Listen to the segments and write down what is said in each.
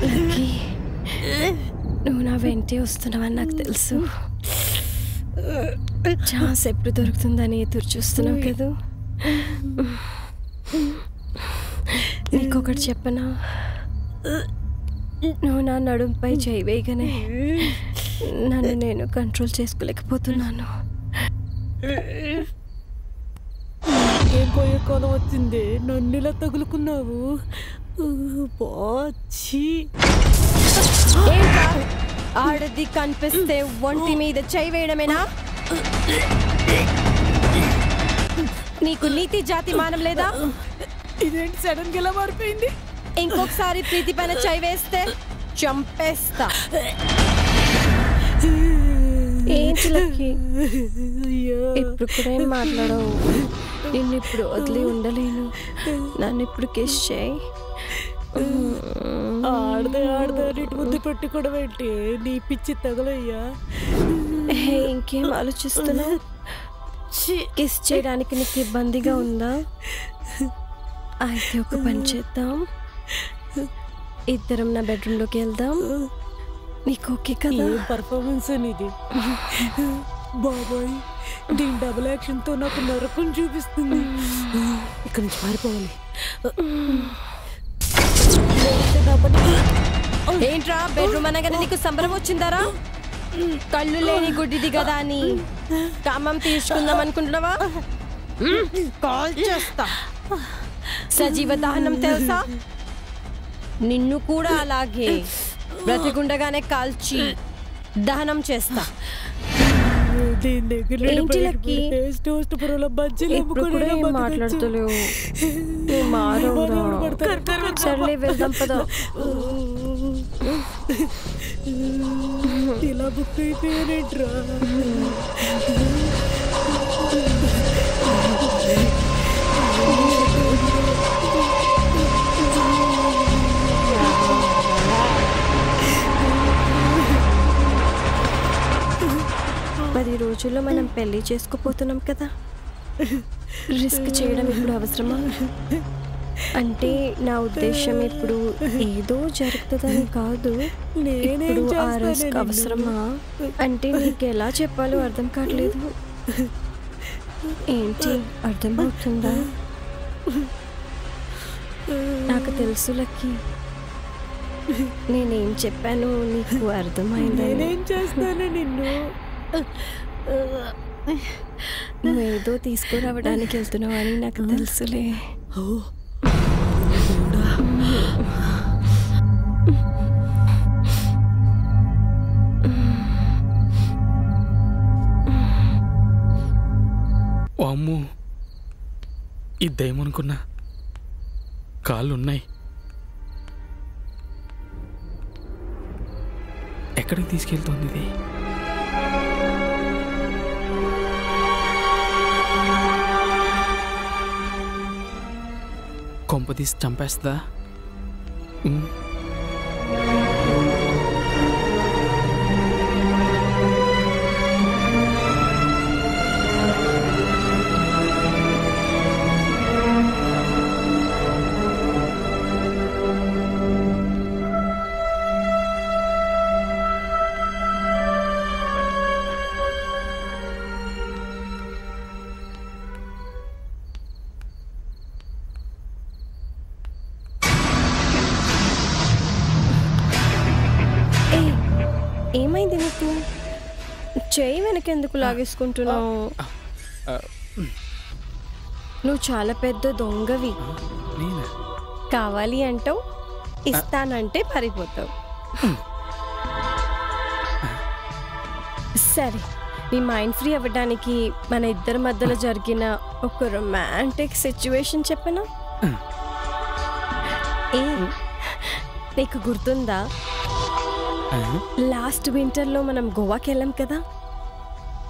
Lucky, నువ్వు నా వెంటే వస్తున్నావని నాకు తెలుసు. ఛాన్స్ ఎప్పుడు దొరుకుతుందని ఎదురు చూస్తున్నావు కదా. నీకొకటి చెప్పనా, నువ్వు నా నడుంపై చేయి వేయగానే నన్ను నేను కంట్రోల్ చేసుకోలేకపోతున్నాను. ఏం పోయే కాలం వచ్చింది, నన్ను ఇలా తగులుకున్నావు. బాచి ఆడది కనిపిస్తే ఒంటి మీద చేయి వేయడమేనా? నీకు నీతి జాతి మానం లేదా? ఇదేంటి సడన్ గా ఎలా మారిపోయింది? ఇంకొకసారి ప్రీతి పైన చేయి వేస్తే చంపేస్తా. ఏంటి లక్కీ, ఇప్పుడు కూడా ఏం మాట్లాడవు? నిన్ను ఇప్పుడు వదిలి ఉండలేను. నన్ను ఇప్పుడు కిస్ చేయి. ఆడదే నీటి ముందు పెట్టుకోవడం ఏంటి? నీ పిచ్చి తగలయ్యా. ఇంకేం ఆలోచిస్తున్నావు? కిస్ చేయడానికి నీకు ఇబ్బందిగా ఉందా? అయితే ఒక పని చేద్దాం, ఇద్దరం నా బెడ్రూమ్లోకి వెళ్దాం. నీకు ఓకే కదా? పర్ఫార్మెన్స్ అనేది బాబాయ్, దీని డబుల్ యాక్షన్ తో నాకు నరకం చూపిస్తుంది. ఇక్కడి నుంచి పారిపోవాలి. ఏంట్రా, బెడ్రూమ్ అనగానే నీకు సంబరం వచ్చిందారా? కళ్ళు లేని గుడ్డిది కదా అని కామం తీసుకుందాం అనుకుంటున్నావా? కాల్ చేస్తా. సజీవ దహనం తెలుసా? నిన్ను కూడా అలాగే బ్రతికుండగానే కాల్చి దహనం చేస్తా. ఏంటి లక్కీ, ఇప్పుడు కూడా ఏం మాట్లాడతలేవు? సర్లే వెళ్దాం పదా. ఇలా బుక్ అయిపోయానేట్రా. పది రోజుల్లో మనం పెళ్లి చేసుకోపోతున్నాం కదా, రిస్క్ చేయడం ఇప్పుడు అవసరమా? అంటే నా ఉద్దేశం ఇప్పుడు ఏదో జరుగుతుందని కాదు, ఇప్పుడు ఆ రిస్క్ అవసరమా అంటే నీకు ఎలా చెప్పాలో అర్థం కావట్లేదు. ఏంటి అర్థమవుతుందా? నాకు తెలుసు లక్కీ, నేనేం చెప్పాను నీకు అర్థమైందా? నేనేం చేస్తాను నిన్ను? నువ్వేదో తీసుకురావడానికి వెళ్తున్నావు అని నాకు తెలుసులే. అమ్మో, ఇద్దేమనుకున్నా, కాళ్ళున్నాయి. ఎక్కడికి తీసుకెళ్తోంది ఇది? కొంపదీసి చంపేస్తుందా? ఏమైంది నీకు? చేయి వెనకెందుకు లాగేసుకుంటున్నావు? నువ్వు చాలా పెద్ద దొంగవి. కావాలి అంటావు, ఇస్తానంటే పారిపోతావు. సరే, నీ మైండ్ ఫ్రీ అవ్వడానికి మన ఇద్దరి మధ్యలో జరిగిన ఒక రొమాంటిక్ సిచ్యువేషన్ చెప్పనా? నీకు గుర్తుందా, లాస్ట్ వింటర్లో మనం గోవాకి వెళ్ళాం కదా?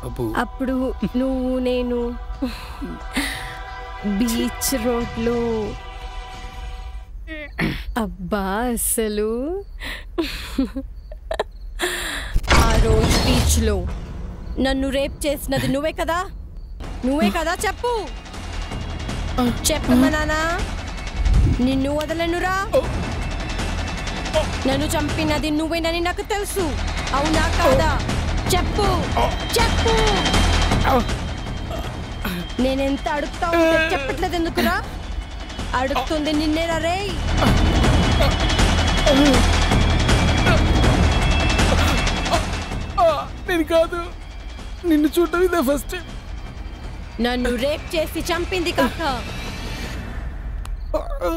అబ్బో. అప్పుడు నువ్వు నేను బీచ్ రోడ్లో అబ్బా అసలు ఆ రోజు బీచ్లో నన్ను రేప్ చేసినది నువ్వే కదా చెప్పు చెప్పమ్మా నాన్న నిన్ను వదలనురా నన్ను చంపినది నువ్వేనని నాకు తెలుసు అవునా కాదా చెప్పు నేనెంత అడుగుతా ఉంటే చెప్పట్లేదు ఎందుకురా అడుగుతుంది నిన్నేరా రే నేను కాదు నిన్ను చూడటం ఇదే ఫస్ట్ టైం. నన్ను రేప్ చేసి చంపింది కాక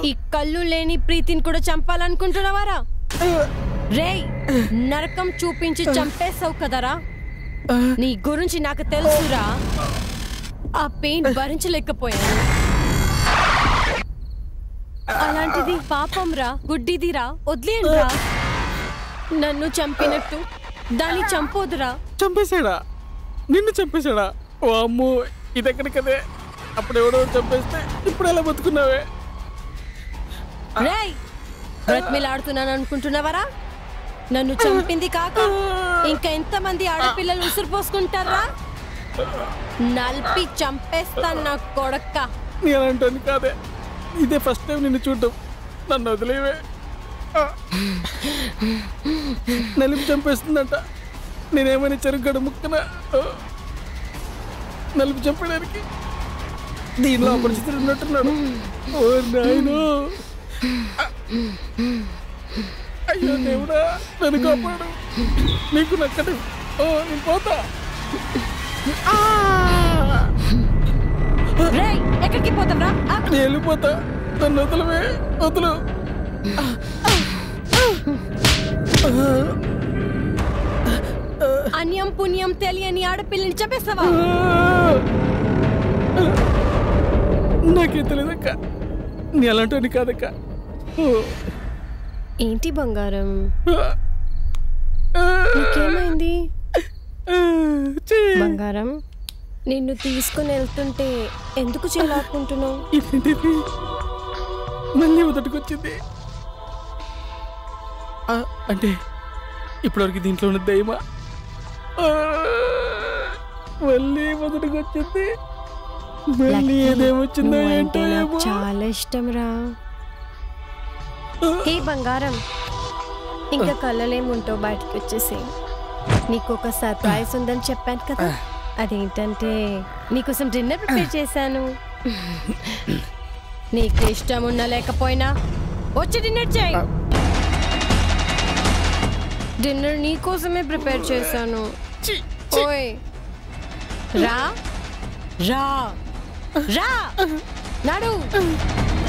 ఈ కళ్ళు లేని ప్రీతిని కూడా చంపాలనుకుంటున్నావారా రేయ్ నరకం చూపించి చంపేసావు కదరా నీ గురించి నాకు తెలుసురా ఆ పెయిన్ భరించలేకపోయాను అలాంటిది పాపం రా గుడ్డిదిరా వదిలేనురా నన్ను చంపినట్టు దాన్ని చంపోదురా చంపేశాడా నిన్ను చంపేశాడా ఓ అమ్మో ఇదెక్కడి కదే అప్పుడు ఎవడో చంపేస్తే ఇప్పుడు ఎలా బతుకున్నావే రేయ్ బ్రతిమిలాడుతున్నాను అనుకుంటున్నావరా నన్ను చంపింది కాక ఇంకా ఎంతమంది ఆడపిల్లలు ఉసురు పోసుకుంటారా నలిపి చంపేస్తాను నా కొడక్క నేను అంటాను కాదే ఇదే ఫస్ట్ టైం నిన్ను చూడటం నన్ను వదిలేవే నలిపి చంపేస్తుందంట నేనేమైనా చెరుగడ ముక్కన నలిపి చంపడానికి దీనిలో అపరిచితుడు ఉన్నట్టున్నాడు ఓ నాయనో అయ్యో దేవుడా నన్ను కాపాడు నీకు నక్కడు ఓ నేను పోతా రేయ్ ఎక్కడికి పోతావురా నేను వెళ్ళిపోతా నన్ను వదలవే వదలు అన్యం పుణ్యం తెలియని ఆడపిల్లని చంపేస్తావా నాకే తెలియదక్క నీ అలాంటి కాదక్క ఏంటి బంగారం నీకేమైంది బంగారం నిన్ను తీసుకుని వెళ్తుంటే ఎందుకు చేయాలనుకుంటున్నావు ఇదేంటిది మళ్ళీ మొదటికి వచ్చింది అంటే ఇప్పటివరకు దీంట్లో ఉన్న దయ్యమా మళ్ళీ మొదటికి వచ్చింది మళ్ళీ ఏదేమొచ్చిందో ఏంటో ఏమో చాలా ఇష్టం రా ఏ బంగారం ఇంకా కళ్ళలేముంటావు బయటకు వచ్చేసి నీకు ఒక సర్ప్రైజ్ ఉందని చెప్పాను కదా అదేంటంటే నీకోసం డిన్నర్ ప్రిపేర్ చేశాను నీకు ఇష్టం ఉన్నా లేకపోయినా వచ్చి డిన్నర్ చేయి డిన్నర్ నీకోసమే ప్రిపేర్ చేశాను ఓయ్ రా రా రా నడు